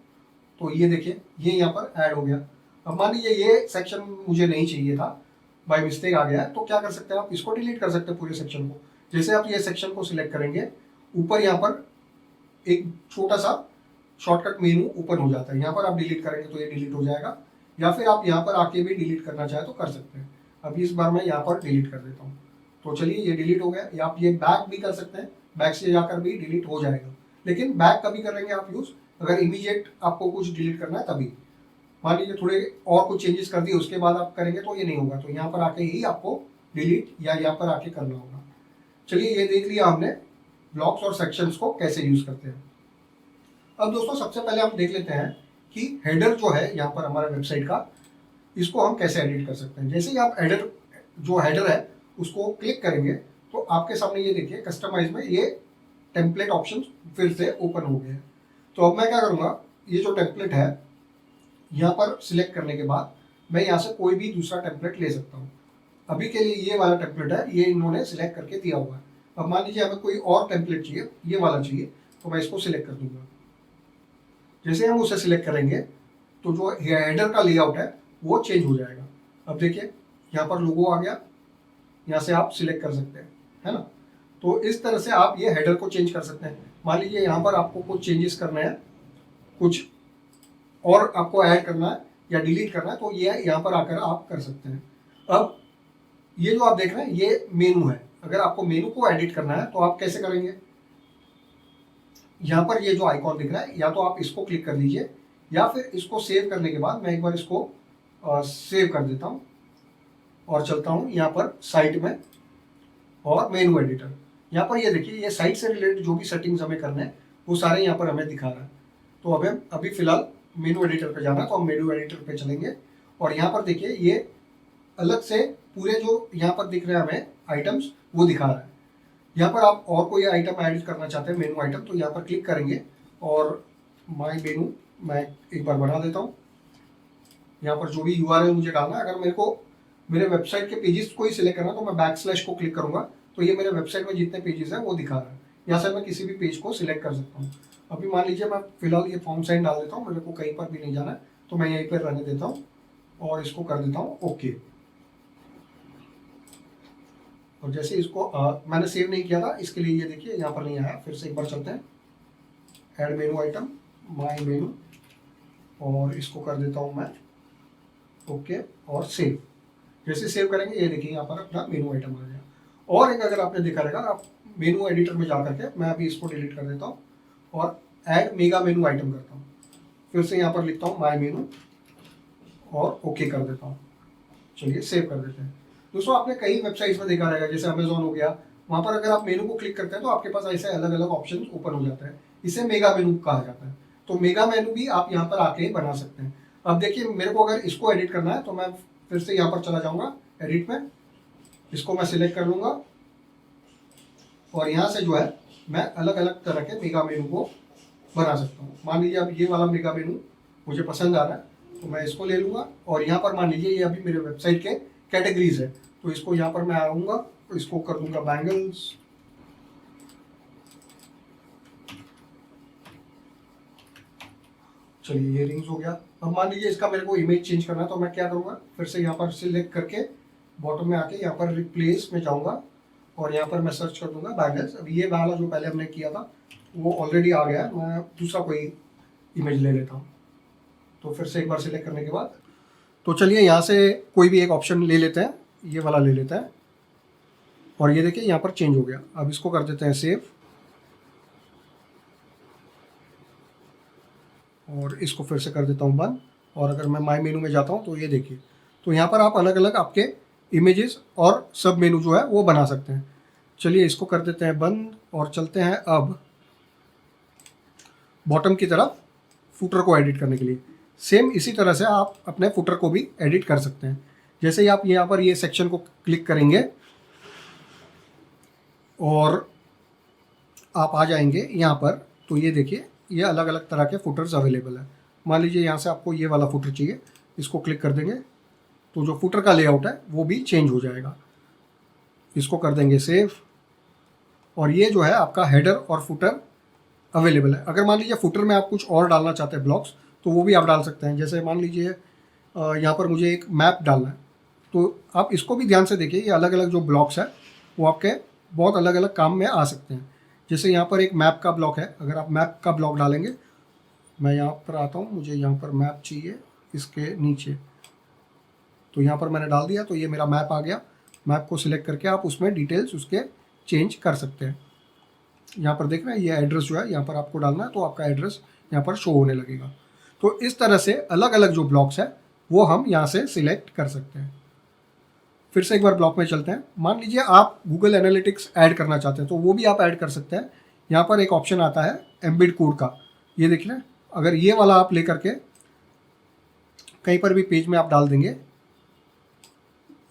तो ये देखिए ये यहाँ पर ऐड हो गया। अब मान लीजिए ये सेक्शन मुझे नहीं चाहिए था, बाय मिस्टेक आ गया है, तो क्या कर सकते हैं आप इसको डिलीट कर सकते हैं पूरे सेक्शन को। जैसे आप ये सेक्शन को सिलेक्ट करेंगे ऊपर यहाँ पर एक छोटा सा शॉर्टकट मेनू ओपन हो जाता है। यहाँ पर आप डिलीट करेंगे तो ये डिलीट हो जाएगा, या फिर आप यहाँ पर आके भी डिलीट करना चाहे तो कर सकते हैं। अभी इस बार मैं यहाँ पर डिलीट कर देता हूँ। तो चलिए ये डिलीट हो गया। या आप ये बैक भी कर सकते हैं, बैक से जाकर भी डिलीट हो जाएगा। लेकिन बैक कभी करेंगे आप यूज़, अगर इमीडिएट आपको कुछ डिलीट करना है तभी। मान लीजिए थोड़े और कुछ चेंजेस कर दिए उसके बाद आप करेंगे तो ये नहीं होगा, तो यहाँ पर आके ही आपको डिलीट या यहाँ पर आके करना होगा। चलिए ये देख लिया हमने ब्लॉक्स और सेक्शंस को कैसे यूज करते हैं। अब दोस्तों सबसे पहले हम देख लेते हैं कि हेडर जो है यहाँ पर हमारा वेबसाइट का, इसको हम कैसे एडिट कर सकते हैं। जैसे ही आप हेडर है उसको क्लिक करेंगे तो आपके सामने ये देखिए कस्टमाइज में ये टेम्पलेट ऑप्शन फिर से ओपन हो गए हैं। तो अब मैं क्या करूँगा, ये जो टेम्पलेट है यहाँ पर सिलेक्ट करने के बाद मैं यहाँ से कोई भी दूसरा टेम्पलेट ले सकता हूँ। अभी के लिए ये वाला टेम्पलेट है, ये इन्होंने सिलेक्ट करके दिया हुआ है। अब मान लीजिए हमें कोई और टेम्पलेट चाहिए, ये वाला चाहिए, तो मैं इसको सिलेक्ट कर दूंगा। जैसे हम उसे सिलेक्ट करेंगे तो जो हेडर का लेआउट है वो चेंज हो जाएगा। अब देखिए यहाँ पर लोगो आ गया, यहाँ से आप सिलेक्ट कर सकते हैं, है ना। तो इस तरह से आप ये हेडर को चेंज कर सकते हैं। मान लीजिए यहाँ पर आपको कुछ चेंजेस करना है, कुछ और आपको ऐड करना है या डिलीट करना है, तो ये यहाँ पर आकर आप कर सकते हैं। अब ये जो आप देख रहे हैं ये मेनू है। अगर आपको मेनू को एडिट करना है तो आप कैसे करेंगे, यहाँ पर ये जो आइकॉन दिख रहा है या तो आप इसको क्लिक कर लीजिए, या फिर इसको सेव करने के बाद मैं एक बार इसको सेव कर देता हूँ और चलता हूँ यहाँ पर साइट में और मेनू एडिटर। यहाँ पर ये देखिए ये साइट से रिलेटेड जो भी सेटिंग्स हमें करने हैं वो सारे यहाँ पर हमें दिखा रहा है। तो अभी फिलहाल मेनू एडिटर पे जाना है तो हम मेनू एडिटर पे चलेंगे, और यहाँ पर देखिए ये अलग से पूरे जो यहाँ पर दिख रहे हैं हमें आइटम्स वो दिखा रहा है। यहाँ पर आप और कोई आइटम ऐड करना चाहते हैं मेनू आइटम, तो यहाँ पर क्लिक करेंगे और माय मेनू मैं एक बार बढ़ा देता हूँ। यहाँ पर जो भी URL मुझे डालना है, अगर मेरे को मेरे वेबसाइट के पेजेस को ही सिलेक्ट करना तो मैं बैकस्लैश को क्लिक करूँगा तो ये मेरे वेबसाइट में जितने पेजेस हैं वो दिखा रहा है। यहाँ से मैं किसी भी पेज को सिलेक्ट कर सकता हूँ। अभी मान लीजिए मैं फिलहाल ये फॉर्म साइन डाल देता हूँ, मेरे को कहीं पर भी नहीं जाना है, तो मैं यहीं पर रहने देता हूँ और इसको कर देता हूँ ओके। और जैसे इसको मैंने सेव नहीं किया था इसके लिए ये देखिए यहाँ पर नहीं आया। फिर से एक बार चलते हैं, ऐड मेनू आइटम, माय मेनू और इसको कर देता हूँ मैं ओके और सेव। जैसे सेव करेंगे ये देखिए यहाँ पर अपना मेनू आइटम आ गया। और एक अगर आपने देखा रहेगा आप मेनू एडिटर में जा करके, मैं अभी इसको डिलीट कर देता हूँ और ऐड मेगा मेनू आइटम करता हूँ। फिर से यहाँ पर लिखता हूँ माय मेनू और ओके कर देता हूँ। चलिए सेव कर देते हैं। दोस्तों आपने कई वेबसाइट्स में देखा रहेगा, जैसे अमेजोन हो गया, वहाँ पर अगर आप मेनू को क्लिक करते हैं तो आपके पास ऐसे अलग अलग ऑप्शन ओपन हो जाता है। इसे मेगा मेनू कहा जाता है। तो मेगा मेनू भी आप यहाँ पर आके बना सकते हैं। अब देखिए मेरे को अगर इसको एडिट करना है तो मैं फिर से यहाँ पर चला जाऊँगा एडिट में, इसको मैं सिलेक्ट कर लूँगा और यहाँ से जो है मैं अलग अलग तरह के मेगा मेनू को बना सकता हूँ। मान लीजिए अब ये वाला मेगा मेनू मुझे पसंद आ रहा है तो मैं इसको ले लूँगा और यहाँ पर मान लीजिए ये अभी मेरे वेबसाइट के कैटेगरीज है, तो इसको यहाँ पर मैं आऊँगा तो इसको कर दूंगा बैंगल्स। चलिए ये रिंग्स हो गया। अब मान लीजिए इसका मेरे को इमेज चेंज करना है तो मैं क्या करूँगा, फिर से यहाँ पर सिलेक्ट करके बॉटम में आके यहाँ पर रिप्लेस में जाऊँगा और यहाँ पर मैं सर्च कर दूंगा बैंगल्स। अब ये वाला जो पहले हमने किया था वो ऑलरेडी आ गया है, मैं दूसरा कोई इमेज ले लेता हूँ। तो फिर से एक बार सिलेक्ट करने के बाद तो चलिए यहाँ से कोई भी एक ऑप्शन ले लेते हैं, ये वाला ले लेते हैं और ये देखिए यहाँ पर चेंज हो गया। अब इसको कर देते हैं सेव और इसको फिर से कर देता हूँ बंद। और अगर मैं माय मेनू में जाता हूँ तो ये देखिए, तो यहाँ पर आप अलग अलग आपके इमेजेस और सब मेनू जो है वो बना सकते हैं। चलिए इसको कर देते हैं बंद और चलते हैं अब बॉटम की तरफ फुटर को एडिट करने के लिए। सेम इसी तरह से आप अपने फुटर को भी एडिट कर सकते हैं। जैसे ही आप यहाँ पर ये सेक्शन को क्लिक करेंगे और आप आ जाएंगे यहाँ पर, तो ये देखिए ये अलग अलग तरह के फुटर्स अवेलेबल है। मान लीजिए यहाँ से आपको ये वाला फुटर चाहिए, इसको क्लिक कर देंगे तो जो फुटर का लेआउट है वो भी चेंज हो जाएगा। इसको कर देंगे सेव और ये जो है आपका हेडर और फुटर अवेलेबल है। अगर मान लीजिए फुटर में आप कुछ और डालना चाहते हैं ब्लॉक्स तो वो भी आप डाल सकते हैं। जैसे मान लीजिए यहाँ पर मुझे एक मैप डालना है तो आप इसको भी ध्यान से देखिए, ये अलग अलग जो ब्लॉक्स है वो आपके बहुत अलग अलग काम में आ सकते हैं। जैसे यहाँ पर एक मैप का ब्लॉक है, अगर आप मैप का ब्लॉक डालेंगे, मैं यहाँ पर आता हूँ, मुझे यहाँ पर मैप चाहिए इसके नीचे, तो यहाँ पर मैंने डाल दिया तो ये मेरा मैप आ गया। मैप को सिलेक्ट करके आप उसमें डिटेल्स उसके चेंज कर सकते हैं। यहाँ पर देख रहे हैं ये एड्रेस जो है यहाँ पर आपको डालना है तो आपका एड्रेस यहाँ पर शो होने लगेगा। तो इस तरह से अलग अलग जो ब्लॉक्स है वो हम यहाँ से सिलेक्ट कर सकते हैं। फिर से एक बार ब्लॉक में चलते हैं। मान लीजिए आप गूगल एनालिटिक्स ऐड करना चाहते हैं तो वो भी आप ऐड कर सकते हैं। यहाँ पर एक ऑप्शन आता है एम्बेड कोड का, ये देख लें, अगर ये वाला आप ले करके कहीं पर भी पेज में आप डाल देंगे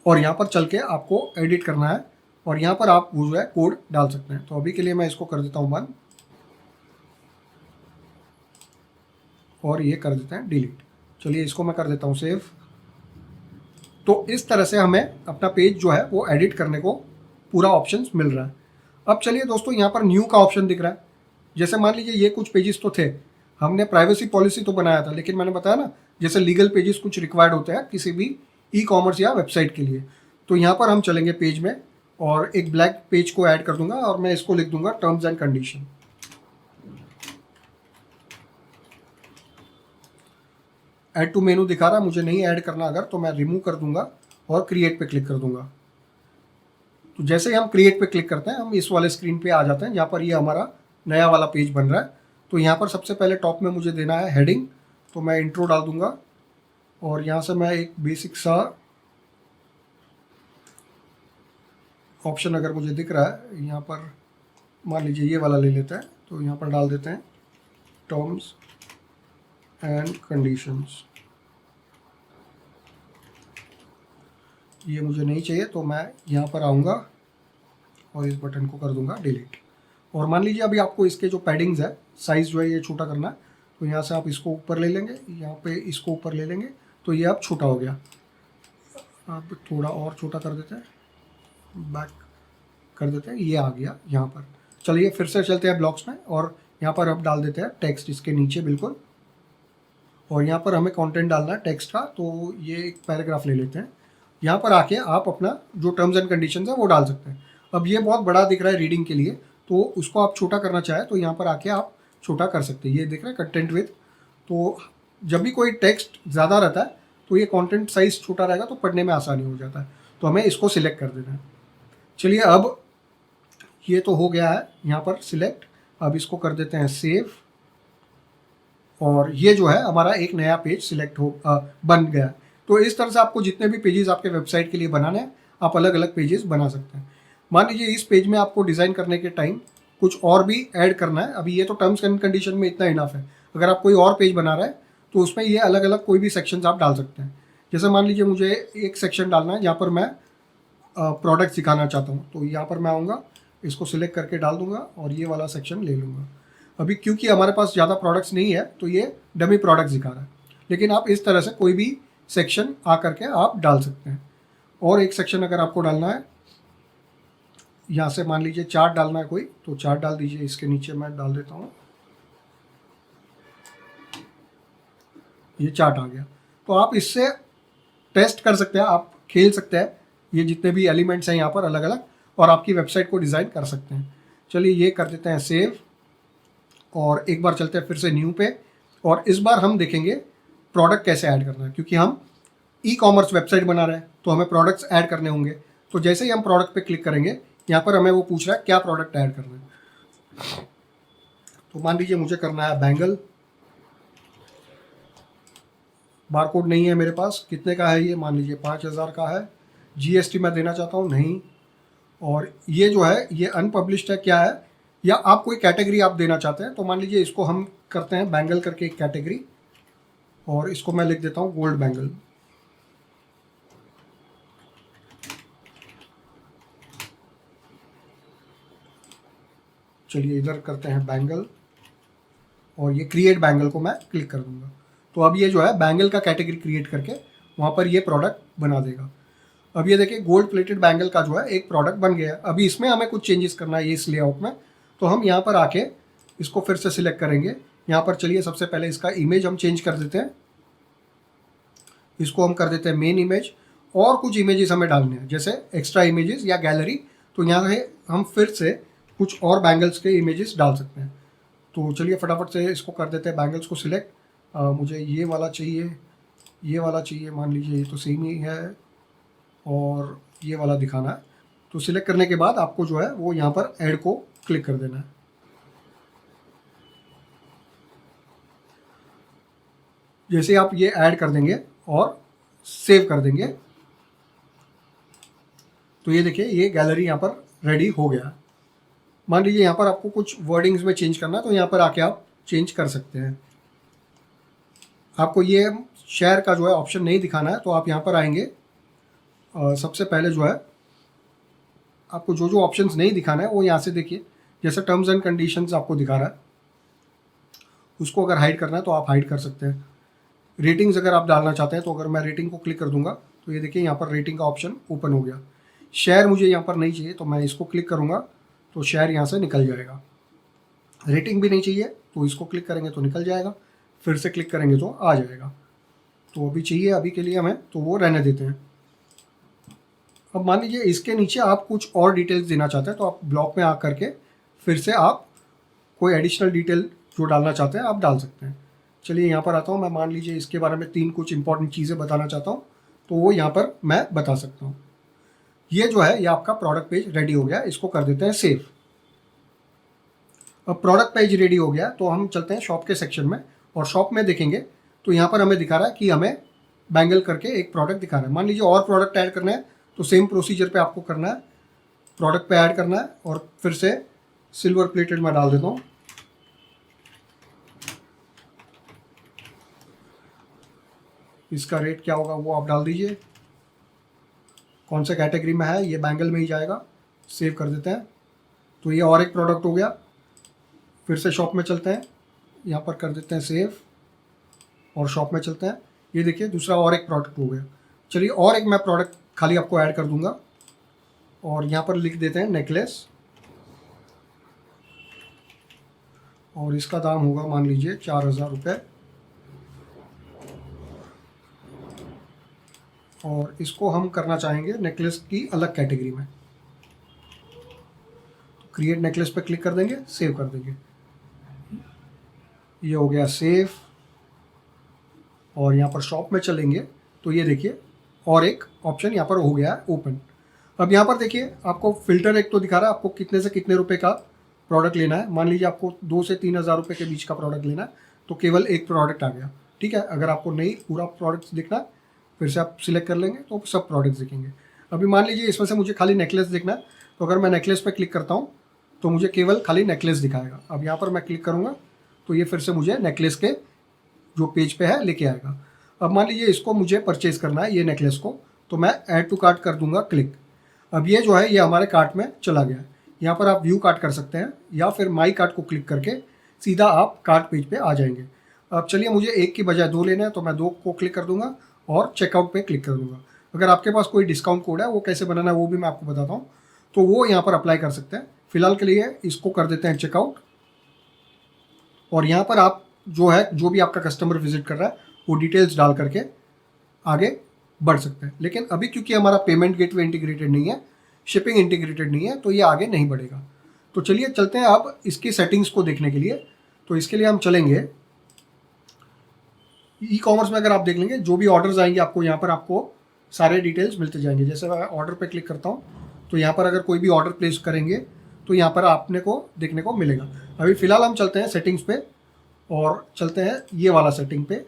और यहाँ पर चल के आपको एडिट करना है और यहाँ पर आप वो जो है कोड डाल सकते हैं। तो अभी के लिए मैं इसको कर देता हूँ बंद और ये कर देते हैं डिलीट। चलिए इसको मैं कर देता हूँ सेव। तो इस तरह से हमें अपना पेज जो है वो एडिट करने को पूरा ऑप्शंस मिल रहा है। अब चलिए दोस्तों यहाँ पर न्यू का ऑप्शन दिख रहा है। जैसे मान लीजिए ये कुछ पेजेस तो थे, हमने प्राइवेसी पॉलिसी तो बनाया था, लेकिन मैंने बताया ना जैसे लीगल पेजेस कुछ रिक्वायर्ड होते हैं किसी भी ई कॉमर्स या वेबसाइट के लिए। तो यहाँ पर हम चलेंगे पेज में और एक ब्लैक पेज को ऐड कर दूंगा और मैं इसको लिख दूंगा terms and condition. Add to menu दिखा रहा है, मुझे नहीं ऐड करना अगर, तो मैं रिमूव कर दूंगा और क्रिएट पे क्लिक कर दूंगा। तो जैसे ही हम क्रिएट पे क्लिक करते हैं हम इस वाले स्क्रीन पे आ जाते हैं जहाँ पर ये हमारा नया वाला पेज बन रहा है। तो यहाँ पर सबसे पहले टॉप में मुझे देना है हेडिंग, तो मैं इंट्रो डाल दूंगा और यहाँ से मैं एक बेसिक सा ऑप्शन अगर मुझे दिख रहा है यहाँ पर, मान लीजिए ये वाला ले लेते हैं, तो यहाँ पर डाल देते हैं टर्म्स एंड कंडीशंस। ये मुझे नहीं चाहिए तो मैं यहाँ पर आऊँगा और इस बटन को कर दूंगा डिलीट। और मान लीजिए अभी आपको इसके जो पैडिंग्स है साइज़ जो है ये छोटा करना है, तो यहाँ से आप इसको ऊपर ले लेंगे, यहाँ पे इसको ऊपर ले लेंगे तो ये अब छोटा हो गया। अब थोड़ा और छोटा कर देते हैं, बैक कर देते हैं, ये आ गया यहाँ पर। चलिए फिर से चलते हैं ब्लॉक्स में और यहाँ पर अब डाल देते हैं टेक्स्ट इसके नीचे बिल्कुल, और यहाँ पर हमें कंटेंट डालना है टेक्स्ट का, तो ये एक पैराग्राफ ले लेते हैं। यहाँ पर आके आप अपना जो टर्म्स एंड कंडीशंस है वो डाल सकते हैं। अब ये बहुत बड़ा दिख रहा है रीडिंग के लिए, तो उसको आप छोटा करना चाहें तो यहाँ पर आके आप छोटा कर सकते हैं। ये देख रहे हैं कंटेंट विथ, तो जब भी कोई टेक्स्ट ज़्यादा रहता है तो ये कंटेंट साइज छोटा रहेगा तो पढ़ने में आसानी हो जाता है। तो हमें इसको सिलेक्ट कर देना है। चलिए अब ये तो हो गया है यहाँ पर सिलेक्ट। अब इसको कर देते हैं सेव, और ये जो है हमारा एक नया पेज सिलेक्ट बन गया। तो इस तरह से आपको जितने भी पेजेस आपके वेबसाइट के लिए बनाने हैं, आप अलग अलग पेजेस बना सकते हैं। मान लीजिए इस पेज में आपको डिज़ाइन करने के टाइम कुछ और भी ऐड करना है। अभी ये तो टर्म्स एंड कंडीशन में इतना इनफ है। अगर आप कोई और पेज बना रहे हैं तो उसमें ये अलग अलग कोई भी सेक्शंस आप डाल सकते हैं। जैसे मान लीजिए मुझे एक सेक्शन डालना है जहाँ पर मैं प्रोडक्ट सिखाना चाहता हूँ, तो यहाँ पर मैं आऊँगा, इसको सिलेक्ट करके डाल दूंगा और ये वाला सेक्शन ले लूँगा। अभी क्योंकि हमारे पास ज़्यादा प्रोडक्ट्स नहीं है तो ये डमी प्रोडक्ट दिखा रहा है, लेकिन आप इस तरह से कोई भी सेक्शन आ करके आप डाल सकते हैं। और एक सेक्शन अगर आपको डालना है, यहाँ से मान लीजिए चार्ट डालना है कोई, तो चार्ट डाल दीजिए। इसके नीचे मैं डाल देता हूँ, ये चार्ट आ गया। तो आप इससे टेस्ट कर सकते हैं, आप खेल सकते हैं ये जितने भी एलिमेंट्स हैं यहाँ पर अलग अलग, और आपकी वेबसाइट को डिज़ाइन कर सकते हैं। चलिए ये कर देते हैं सेव, और एक बार चलते हैं फिर से न्यू पे, और इस बार हम देखेंगे प्रोडक्ट कैसे ऐड करना है। क्योंकि हम ई कॉमर्स वेबसाइट बना रहे हैं तो हमें प्रोडक्ट्स ऐड करने होंगे। तो जैसे ही हम प्रोडक्ट पे क्लिक करेंगे, यहाँ पर हमें वो पूछ रहा है क्या प्रोडक्ट ऐड करना है। तो मान लीजिए मुझे करना है बैंगल। बारकोड नहीं है मेरे पास, कितने का है ये, मान लीजिए 5000 का है। जीएसटी मैं देना चाहता हूँ, नहीं। और ये जो है ये अनपब्लिश्ड है, क्या है, या आप कोई कैटेगरी आप देना चाहते हैं तो मान लीजिए इसको हम करते हैं बैंगल करके एक कैटेगरी, और इसको मैं लिख देता हूँ गोल्ड बैंगल। चलिए इधर करते हैं बैंगल, और ये क्रिएट बैंगल को मैं क्लिक कर दूंगा। तो अब ये जो है बैंगल का कैटेगरी क्रिएट करके वहाँ पर ये प्रोडक्ट बना देगा। अब ये देखिए गोल्ड प्लेटेड बैंगल का जो है एक प्रोडक्ट बन गया। अभी इसमें हमें कुछ चेंजेस करना है ये इस लेआउट में, तो हम यहाँ पर आके इसको फिर से सिलेक्ट करेंगे। यहाँ पर चलिए सबसे पहले इसका इमेज हम चेंज कर देते हैं, इसको हम कर देते हैं मेन इमेज। और कुछ इमेजेस हमें डालने हैं जैसे एक्स्ट्रा इमेजेस या गैलरी, तो यहाँ से हम फिर से कुछ और बैंगल्स के इमेजेस डाल सकते हैं। तो चलिए फटाफट से इसको कर देते हैं बैंगल्स को सिलेक्ट। मुझे ये वाला चाहिए, ये वाला चाहिए, मान लीजिए ये तो सेम ही है, और ये वाला दिखाना है। तो सिलेक्ट करने के बाद आपको जो है वो यहाँ पर ऐड को क्लिक कर देना है। जैसे आप ये ऐड कर देंगे और सेव कर देंगे, तो ये देखिए ये गैलरी यहाँ पर रेडी हो गया। मान लीजिए यहाँ पर आपको कुछ वर्डिंग्स में चेंज करना है तो यहाँ पर आके आप चेंज कर सकते हैं। आपको ये शेयर का जो है ऑप्शन नहीं दिखाना है तो आप यहाँ पर आएंगे, सबसे पहले जो है आपको जो जो ऑप्शंस नहीं दिखाना है वो यहाँ से देखिए, जैसे टर्म्स एंड कंडीशंस आपको दिखा रहा है, उसको अगर हाइड करना है तो आप हाइड कर सकते हैं। रेटिंग्स अगर आप डालना चाहते हैं तो अगर मैं रेटिंग को क्लिक कर दूंगा तो ये देखिए यहाँ पर रेटिंग का ऑप्शन ओपन हो गया। शेयर मुझे यहाँ पर नहीं चाहिए तो मैं इसको क्लिक करूँगा तो शेयर यहाँ से निकल जाएगा। रेटिंग भी नहीं चाहिए तो इसको क्लिक करेंगे तो निकल जाएगा, फिर से क्लिक करेंगे तो आ जाएगा। तो अभी चाहिए अभी के लिए हमें, तो वो रहने देते हैं। अब मान लीजिए इसके नीचे आप कुछ और डिटेल्स देना चाहते हैं तो आप ब्लॉक में आ करके फिर से आप कोई एडिशनल डिटेल जो डालना चाहते हैं आप डाल सकते हैं। चलिए यहाँ पर आता हूँ, मैं मान लीजिए इसके बारे में 3 कुछ इंपॉर्टेंट चीज़ें बताना चाहता हूँ तो वो यहाँ पर मैं बता सकता हूँ। ये जो है ये आपका प्रोडक्ट पेज रेडी हो गया, इसको कर देते हैं सेव। अब प्रोडक्ट पेज रेडी हो गया तो हम चलते हैं शॉप के सेक्शन में, और शॉप में देखेंगे तो यहाँ पर हमें दिखा रहा है कि हमें बैंगल करके एक प्रोडक्ट दिखा रहा है। मान लीजिए और प्रोडक्ट ऐड करना है तो सेम प्रोसीजर पे आपको करना है, प्रोडक्ट पे ऐड करना है, और फिर से सिल्वर प्लेटेड में डाल देता हूँ। इसका रेट क्या होगा वो आप डाल दीजिए, कौन सा कैटेगरी में है, ये बैंगल में ही जाएगा। सेव कर देते हैं। तो ये और एक प्रोडक्ट हो गया। फिर से शॉप में चलते हैं, यहाँ पर कर देते हैं सेव, और शॉप में चलते हैं। ये देखिए दूसरा और एक प्रोडक्ट हो गया। चलिए और एक मैं प्रोडक्ट खाली आपको ऐड कर दूंगा, और यहाँ पर लिख देते हैं नेकलेस, और इसका दाम होगा मान लीजिए 4000 रुपये, और इसको हम करना चाहेंगे नेकलेस की अलग कैटेगरी में। तो क्रिएट नेकलेस पे क्लिक कर देंगे, सेव कर देंगे। ये हो गया सेव, और यहाँ पर शॉप में चलेंगे तो ये देखिए और एक ऑप्शन यहाँ पर हो गया है ओपन। अब यहाँ पर देखिए आपको फ़िल्टर एक तो दिखा रहा है आपको कितने से कितने रुपए का प्रोडक्ट लेना है। मान लीजिए आपको 2 से 3 हज़ार रुपये के बीच का प्रोडक्ट लेना है तो केवल एक प्रोडक्ट आ गया, ठीक है। अगर आपको नहीं पूरा प्रोडक्ट देखना है फिर से आप सिलेक्ट कर लेंगे तो सब प्रोडक्ट्स दिखेंगे। अभी मान लीजिए इसमें से मुझे खाली नेकलेस देखना है तो अगर मैं नेकलेस पे क्लिक करता हूँ तो मुझे केवल खाली नेकलेस दिखाएगा। अब यहाँ पर मैं क्लिक करूँगा तो ये फिर से मुझे नेकलेस के जो पेज पे है लेके आएगा। अब मान लीजिए इसको मुझे परचेज़ करना है ये नेकलेस को, तो मैं ऐड टू कार्ट कर दूंगा क्लिक। अब ये जो है ये हमारे कार्ट में चला गया। यहाँ पर आप व्यू कार्ट कर सकते हैं या फिर माई कार्ट को क्लिक करके सीधा आप कार्ट पेज पे आ जाएंगे। अब चलिए मुझे एक की बजाय 2 लेना है तो मैं 2 को क्लिक कर दूंगा और चेकआउट पे क्लिक कर दूंगा। अगर आपके पास कोई डिस्काउंट कोड है वो कैसे बनाना है वो भी मैं आपको बताता हूँ, तो वो यहाँ पर अप्लाई कर सकते हैं। फिलहाल के लिए इसको कर देते हैं चेकआउट, और यहाँ पर आप जो है जो भी आपका कस्टमर विजिट कर रहा है वो डिटेल्स डाल करके आगे बढ़ सकते हैं। लेकिन अभी क्योंकि हमारा पेमेंट गेटवे इंटीग्रेटेड नहीं है, शिपिंग इंटीग्रेटेड नहीं है, तो ये आगे नहीं बढ़ेगा। तो चलिए चलते हैं अब इसकी सेटिंग्स को देखने के लिए। तो इसके लिए हम चलेंगे ई कॉमर्स में। अगर आप देख लेंगे जो भी ऑर्डर्स आएंगे आपको यहाँ पर आपको सारे डिटेल्स मिलते जाएंगे। जैसे मैं ऑर्डर पे क्लिक करता हूँ तो यहाँ पर अगर कोई भी ऑर्डर प्लेस करेंगे तो यहाँ पर आपने को देखने को मिलेगा। अभी फ़िलहाल हम चलते हैं सेटिंग्स पे और चलते हैं ये वाला सेटिंग पे।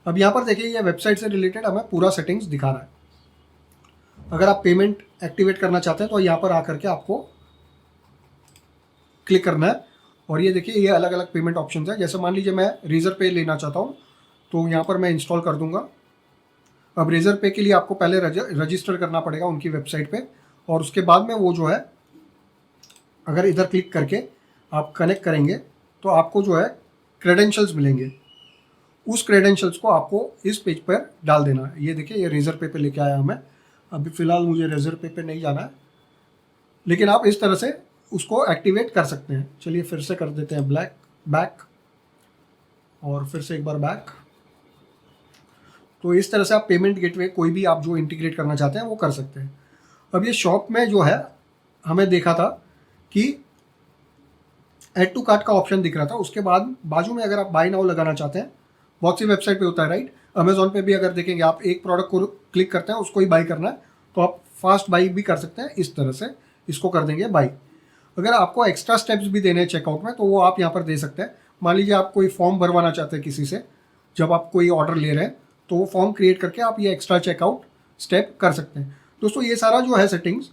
अब यहाँ पर देखिए ये वेबसाइट से रिलेटेड हमें पूरा सेटिंग्स दिखा रहा है। अगर आप पेमेंट एक्टिवेट करना चाहते हैं तो यहाँ पर आकर के आपको क्लिक करना है, और ये देखिए ये अलग अलग पेमेंट ऑप्शन है। जैसे मान लीजिए मैं रेजर पे लेना चाहता हूँ तो यहाँ पर मैं इंस्टॉल कर दूंगा। अब रेजर पे के लिए आपको पहले रजिस्टर करना पड़ेगा उनकी वेबसाइट पे, और उसके बाद में वो जो है अगर इधर क्लिक करके आप कनेक्ट करेंगे तो आपको जो है क्रेडेंशियल्स मिलेंगे। उस क्रेडेंशियल्स को आपको इस पेज पर डाल देना है। ये देखिए ये रेजर पे लेके आया हमें। अभी फ़िलहाल मुझे रेजर पे नहीं जाना है, लेकिन आप इस तरह से उसको एक्टिवेट कर सकते हैं। चलिए फिर से कर देते हैं बैक, और फिर से एक बार बैक। तो इस तरह से आप पेमेंट गेटवे कोई भी आप जो इंटीग्रेट करना चाहते हैं वो कर सकते हैं। अब ये शॉप में जो है हमें देखा था कि ऐड टू कार्ट का ऑप्शन दिख रहा था, उसके बाद बाजू में अगर आप बाय नाउ लगाना चाहते हैं, बहुत सी वेबसाइट पे होता है राइट। अमेजोन पे भी अगर देखेंगे आप एक प्रोडक्ट को क्लिक करते हैं उसको ही बाई करना है तो आप फास्ट बाई भी कर सकते हैं। इस तरह से इसको कर देंगे बाई। अगर आपको एक्स्ट्रा स्टेप्स भी देने हैं चेकआउट में तो वो आप यहाँ पर दे सकते हैं। मान लीजिए आप कोई फॉर्म भरवाना चाहते हैं किसी से, जब आप कोई ऑर्डर ले रहे हैं तो वो फॉर्म क्रिएट करके आप ये एक्स्ट्रा चेकआउट स्टेप कर सकते हैं। दोस्तों ये सारा जो है सेटिंग्स,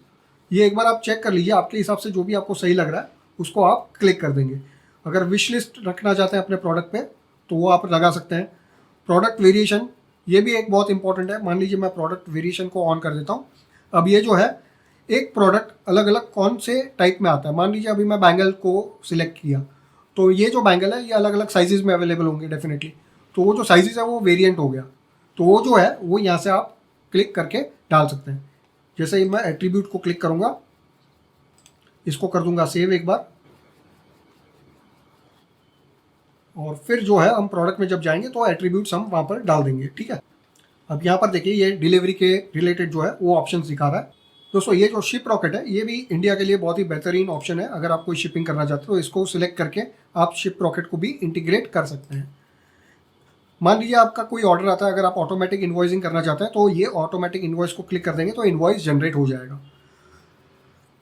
ये एक बार आप चेक कर लीजिए, आपके हिसाब से जो भी आपको सही लग रहा है उसको आप क्लिक कर देंगे। अगर विश लिस्ट रखना चाहते हैं अपने प्रोडक्ट पे तो वो आप लगा सकते हैं। प्रोडक्ट वेरिएशन ये भी एक बहुत इंपॉर्टेंट है। मान लीजिए मैं प्रोडक्ट वेरिएशन को ऑन कर देता हूँ। अब ये जो है एक प्रोडक्ट अलग अलग कौन से टाइप में आता है। मान लीजिए अभी मैं बैंगल को सिलेक्ट किया तो ये जो बैंगल है ये अलग अलग साइजेज़ में अवेलेबल होंगे डेफिनेटली। तो वो जो साइजेज़ है वो वेरिएंट हो गया, तो वो जो है वो यहाँ से आप क्लिक करके डाल सकते हैं। जैसे ही मैं एट्रीब्यूट को क्लिक करूँगा, इसको कर दूंगा सेव एक बार, और फिर जो है हम प्रोडक्ट में जब जाएंगे तो एट्रीब्यूट्स हम वहाँ पर डाल देंगे, ठीक है। अब यहाँ पर देखिए ये डिलीवरी के रिलेटेड जो है वो ऑप्शन दिखा रहा है। दोस्तों ये जो शिप रॉकेट है ये भी इंडिया के लिए बहुत ही बेहतरीन ऑप्शन है। अगर आप कोई शिपिंग करना चाहते हो तो इसको सिलेक्ट करके आप शिप रॉकेट को भी इंटीग्रेट कर सकते हैं। मान लीजिए आपका कोई ऑर्डर आता है, अगर आप ऑटोमेटिक इन्वॉइसिंग करना चाहते हैं तो ये ऑटोमेटिक इन्वॉइस को क्लिक कर देंगे तो इन्वॉइस जनरेट हो जाएगा।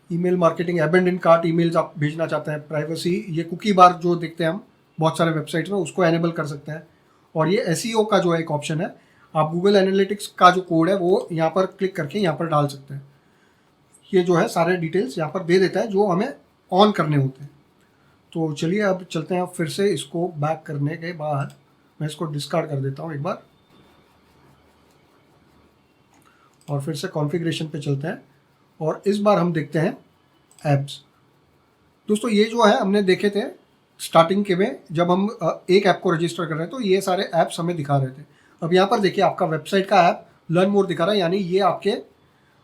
Email marketing, abandon cart emails आप भेजना चाहते हैं, प्राइवेसी, ये कुकी बार जो देखते हैं हम बहुत सारे वेबसाइट्स में, उसको एनेबल कर सकते हैं। और ये एसईओ का जो है एक ऑप्शन है, आप गूगल एनालिटिक्स का जो कोड है वो यहाँ पर क्लिक करके यहाँ पर डाल सकते हैं। ये जो है सारे डिटेल्स यहाँ पर दे देता है जो हमें ऑन करने होते हैं। तो चलिए अब चलते हैं। फिर से इसको बैक करने के बाद मैं इसको डिस्कार्ड कर देता हूँ एक बार, और फिर से कॉन्फ़िगरेशन पे चलते हैं, और इस बार हम देखते हैं ऐप्स। दोस्तों ये जो है हमने देखे थे स्टार्टिंग के में, जब हम एक ऐप को रजिस्टर कर रहे हैं तो ये सारे ऐप्स हमें दिखा रहे थे। अब यहाँ पर देखिए आपका वेबसाइट का ऐप लर्न मोर दिखा रहा है, यानी ये आपके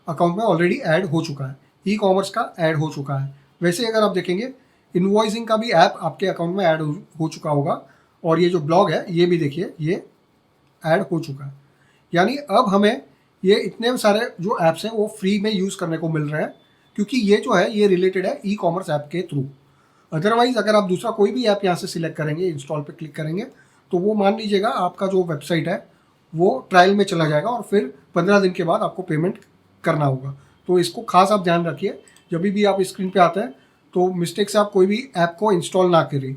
अकाउंट में ऑलरेडी ऐड हो चुका है, ई कॉमर्स का ऐड हो चुका है। वैसे अगर आप देखेंगे इनवॉइसिंग का भी ऐप आपके अकाउंट में ऐड हो चुका होगा, और ये जो ब्लॉग है ये भी देखिए ये ऐड हो चुका है। यानी अब हमें ये इतने सारे जो ऐप्स हैं वो फ्री में यूज़ करने को मिल रहे हैं, क्योंकि ये जो है ये रिलेटेड है ई कॉमर्स ऐप के थ्रू। अदरवाइज अगर आप दूसरा कोई भी ऐप यहाँ से सिलेक्ट करेंगे, इंस्टॉल पे क्लिक करेंगे, तो वो मान लीजिएगा आपका जो वेबसाइट है वो ट्रायल में चला जाएगा और फिर 15 दिन के बाद आपको पेमेंट करना होगा। तो इसको खास आप ध्यान रखिए, जब भी आप स्क्रीन पे आते हैं तो मिस्टेक से आप कोई भी ऐप को इंस्टॉल ना करिए।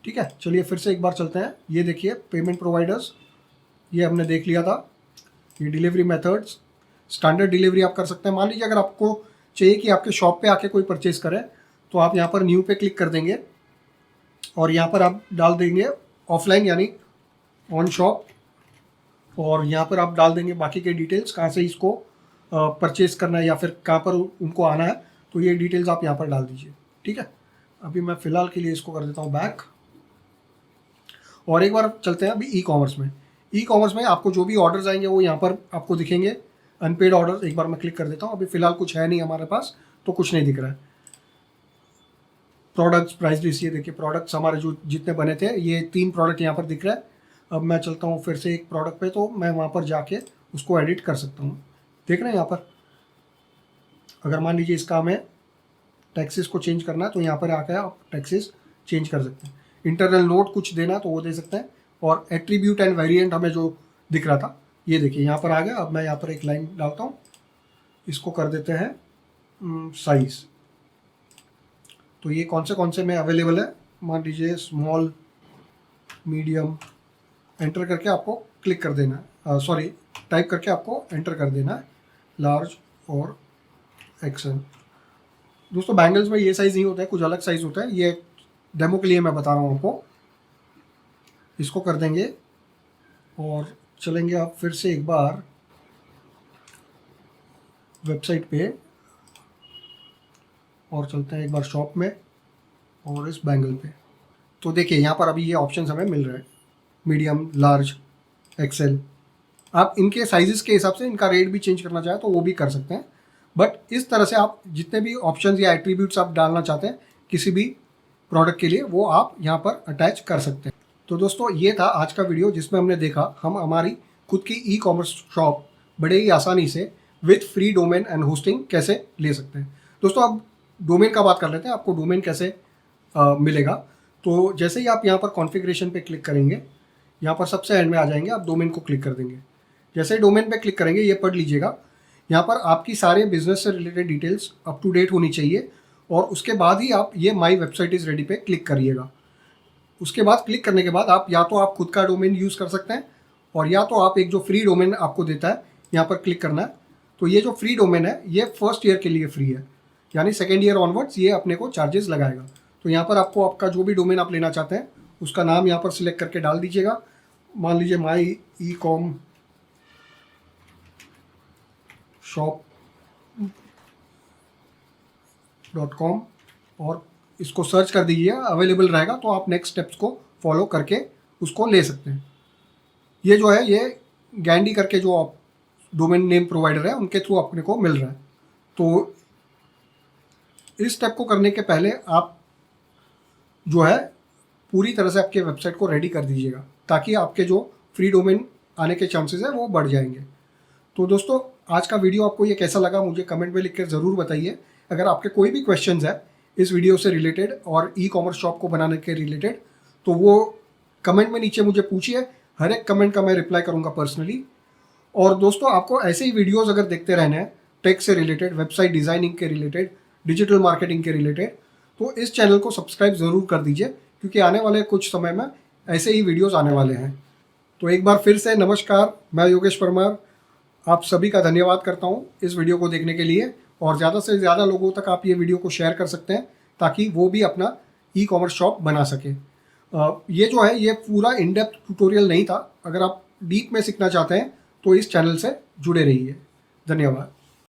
ठीक है, चलिए फिर से एक बार चलते हैं। ये देखिए पेमेंट प्रोवाइडर्स, ये हमने देख लिया था। ये डिलीवरी मेथड्स, स्टैंडर्ड डिलीवरी आप कर सकते हैं। मान लीजिए अगर आपको चाहिए कि आपके शॉप पे आके कोई परचेज करे, तो आप यहाँ पर न्यू पे क्लिक कर देंगे और यहाँ पर आप डाल देंगे ऑफलाइन यानी ऑन शॉप, और यहाँ पर आप डाल देंगे बाकी के डिटेल्स, कहाँ से इसको परचेज करना है या फिर कहाँ पर उनको आना है, तो ये डिटेल्स आप यहाँ पर डाल दीजिए। ठीक है, अभी मैं फ़िलहाल के लिए इसको कर देता हूँ बैक, और एक बार चलते हैं अभी ई कॉमर्स में। ई कॉमर्स में आपको जो भी ऑर्डर्स आएंगे वो यहाँ पर आपको दिखेंगे, अनपेड ऑर्डर। एक बार मैं क्लिक कर देता हूँ, अभी फ़िलहाल कुछ है नहीं हमारे पास तो कुछ नहीं दिख रहा है। प्रोडक्ट्स, प्राइस लिस्ट, ये देखिए प्रोडक्ट्स हमारे जो जितने बने थे, ये 3 प्रोडक्ट यहाँ पर दिख रहा है। अब मैं चलता हूँ फिर से एक प्रोडक्ट पे, तो मैं वहाँ पर जाके उसको एडिट कर सकता हूँ। देख रहे हैं यहाँ पर, अगर मान लीजिए इसका हमें टैक्सेस को चेंज करना है तो यहाँ पर आकर आप टैक्सेस चेंज कर सकते हैं। इंटरनल नोट कुछ देना तो वो दे सकते हैं, और एट्रीब्यूट एंड वेरिएंट हमें जो दिख रहा था ये देखिए यहाँ पर आ गया। अब मैं यहाँ पर एक लाइन डालता हूँ, इसको कर देते हैं साइज़। तो ये कौन से में अवेलेबल है, मान लीजिए स्मॉल, मीडियम, एंटर करके आपको क्लिक कर देना है, सॉरी टाइप करके आपको एंटर कर देना है, लार्ज और एक्सेल। दोस्तों बैंगल्स में ये साइज़ नहीं होता है, कुछ अलग साइज़ होता है, ये डेमो के लिए मैं बता रहा हूँ आपको। इसको कर देंगे और चलेंगे आप फिर से एक बार वेबसाइट पे, और चलते हैं एक बार शॉप में और इस बैंगल पे। तो देखिए यहाँ पर अभी ये ऑप्शंस हमें मिल रहे हैं, मीडियम, लार्ज, एक्सेल। आप इनके साइजेस के हिसाब से इनका रेट भी चेंज करना चाहें तो वो भी कर सकते हैं, बट इस तरह से आप जितने भी ऑप्शंस या एट्रीब्यूट्स आप डालना चाहते हैं किसी भी प्रोडक्ट के लिए, वो आप यहाँ पर अटैच कर सकते हैं। तो दोस्तों ये था आज का वीडियो, जिसमें हमने देखा हम हमारी खुद की ई कॉमर्स शॉप बड़े ही आसानी से with free domain and hosting कैसे ले सकते हैं। दोस्तों अब डोमेन का बात कर लेते हैं, आपको डोमेन कैसे मिलेगा। तो जैसे ही आप यहाँ पर कॉन्फ़िगरेशन पे क्लिक करेंगे, यहाँ पर सबसे एंड में आ जाएंगे, आप डोमेन को क्लिक कर देंगे। जैसे ही डोमेन पे क्लिक करेंगे, ये पढ़ लीजिएगा, यहाँ पर आपकी सारे बिजनेस से related details up to date होनी चाहिए, और उसके बाद ही आप ये माई वेबसाइट इज़ रेडी पे क्लिक करिएगा। उसके बाद क्लिक करने के बाद आप या तो आप खुद का डोमेन यूज़ कर सकते हैं, और या तो आप एक जो फ्री डोमेन आपको देता है यहाँ पर क्लिक करना है। तो ये जो फ्री डोमेन है ये फर्स्ट ईयर के लिए फ्री है, यानी सेकेंड ईयर ऑनवर्ड्स ये अपने को चार्जेस लगाएगा। तो यहाँ पर आपको आपका जो भी डोमेन आप लेना चाहते हैं उसका नाम यहाँ पर सिलेक्ट करके डाल दीजिएगा। मान लीजिए माई ई कॉम shop.com, और इसको सर्च कर दीजिए, अवेलेबल रहेगा तो आप नेक्स्ट स्टेप्स को फॉलो करके उसको ले सकते हैं। ये जो है ये गैंडी करके जो आप डोमेन नेम प्रोवाइडर है उनके थ्रू अपने को मिल रहा है। तो इस स्टेप को करने के पहले आप जो है पूरी तरह से आपके वेबसाइट को रेडी कर दीजिएगा, ताकि आपके जो फ्री डोमेन आने के चांसेस है वो बढ़ जाएंगे। तो दोस्तों आज का वीडियो आपको ये कैसा लगा मुझे कमेंट में लिख कर ज़रूर बताइए। अगर आपके कोई भी क्वेश्चंस है इस वीडियो से रिलेटेड और ई कॉमर्स शॉप को बनाने के रिलेटेड, तो वो कमेंट में नीचे मुझे पूछिए, हर एक कमेंट का मैं रिप्लाई करूँगा पर्सनली। और दोस्तों आपको ऐसे ही वीडियोज़ अगर देखते रहने हैं टेक से रिलेटेड, वेबसाइट डिज़ाइनिंग के रिलेटेड, डिजिटल मार्केटिंग के रिलेटेड, तो इस चैनल को सब्सक्राइब ज़रूर कर दीजिए, क्योंकि आने वाले कुछ समय में ऐसे ही वीडियोस आने वाले हैं। तो एक बार फिर से नमस्कार, मैं योगेश परमार आप सभी का धन्यवाद करता हूँ इस वीडियो को देखने के लिए, और ज़्यादा से ज़्यादा लोगों तक आप ये वीडियो को शेयर कर सकते हैं ताकि वो भी अपना ई कॉमर्स शॉप बना सके। ये जो है ये पूरा इन डेप्थ ट्यूटोरियल नहीं था, अगर आप डीप में सीखना चाहते हैं तो इस चैनल से जुड़े रहिए। धन्यवाद।